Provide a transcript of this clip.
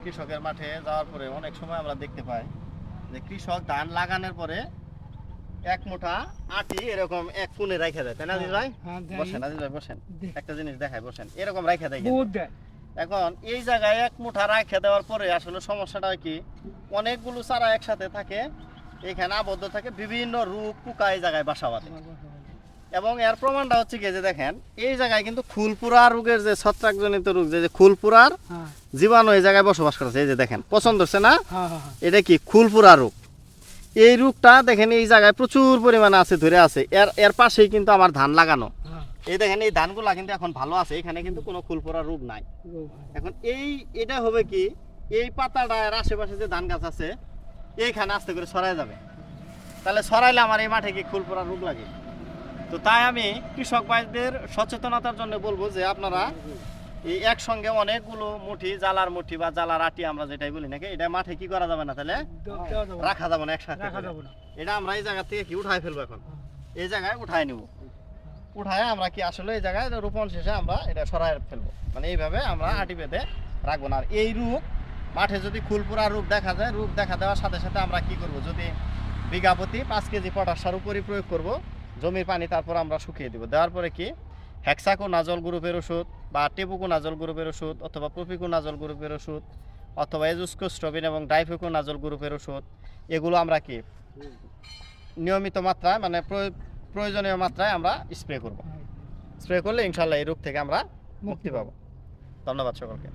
কৃষকের মাঠে যাওয়ার পরে অনেক সময় আমরা দেখতে পাই যে কৃষক ধান লাগানোর পরে এক মুঠা আটি এরকম এক কোণে রাখা দেয়, তাই না দিল ভাই? বসেন আজিজ ভাই, বসেন, একটা জিনিস দেখায়, বসেন, এরকম রাখা দেয়। এখন এই জায়গায় এক মুঠা রাখা দেওয়ার পরে আসলে সমস্যাটা কি, অনেকগুলো চারা একসাথে থাকে, এখানে আবদ্ধ থাকে, বিভিন্ন রোগ পোকা এই জায়গায় বাসা বাঁধে। এবং এর প্রমাণটা হচ্ছে কি যে দেখেন এই জায়গায় কিন্তু খুলপুরা রোগের যে ছত্রাকজনিত রোগ, যে খুলপুরার জীবাণু এই জায়গায় বসবাস করছে। এই যে দেখেন পছন্দ হচ্ছে না, এটা কি খুলপুরা রোগ। এই রোগটা দেখেন এই জায়গায় প্রচুর পরিমাণে আছে, ধরে আছে। এর পাশেই কিন্তু আমার ধান লাগানো। এই দেখেন এই ধানগুলা কিন্তু এখন ভালো আছে, এখানে কিন্তু কোনো খুলপুরা রোগ নাই। এখন এটা হবে কি, এই পাতাটার আশেপাশে যে ধান গাছ আছে এইখানে আস্তে করে ছড়াই যাবে। তাহলে ছড়াইলে আমার এই মাঠে কি খুলপুরা রোগ লাগে? তো তাই আমি কৃষক ভাইদের সচেতনতার জন্য বলবো যে আপনারা এই একসঙ্গে অনেকগুলো মুঠি, জালার মুঠি বা জালার আটি আমরা যেটাই বলি নাকি, এটা মাঠে কি করা যাবে না, তাহলে রাখা যাবে না একসাথে। এটা আমরা এই জায়গা থেকে কি উঠাই ফেলবো, এখন এই জায়গায় উঠাই নিব, উঠায় আমরা কি আসলে এই জায়গায় রোপণ শেষে আমরা এটা সরাই ফেলবো। মানে এইভাবে আমরা আটি বেঁধে রাখবো না। আর এই রোগ মাঠে যদি খুলপুরা রোগ দেখা যায়, রোগ দেখা দেওয়ার সাথে সাথে আমরা কি করব, যদি বিঘা প্রতি 5 কেজি পটাশ সার উপরই প্রয়োগ করব, জমির পানি তারপর আমরা শুকিয়ে দিব। দেওয়ার পরে কি হেক্সাকোনাজল গ্রুপের ওষুধ বা টেবুকোনাজল গ্রুপের ওষুধ অথবা প্রোপিকোনাজল গ্রুপের ওষুধ অথবা এজুস্কোস্ট্রবিন এবং ডাইফেকোনাজল গ্রুপের ওষুধ, এগুলো আমরা কি নিয়মিত মাত্রায়, মানে প্রয়োজনীয় মাত্রায় আমরা স্প্রে করব। স্প্রে করলে ইনশাল্লাহ এই রোগ থেকে আমরা মুক্তি পাবো। ধন্যবাদ সকলকে।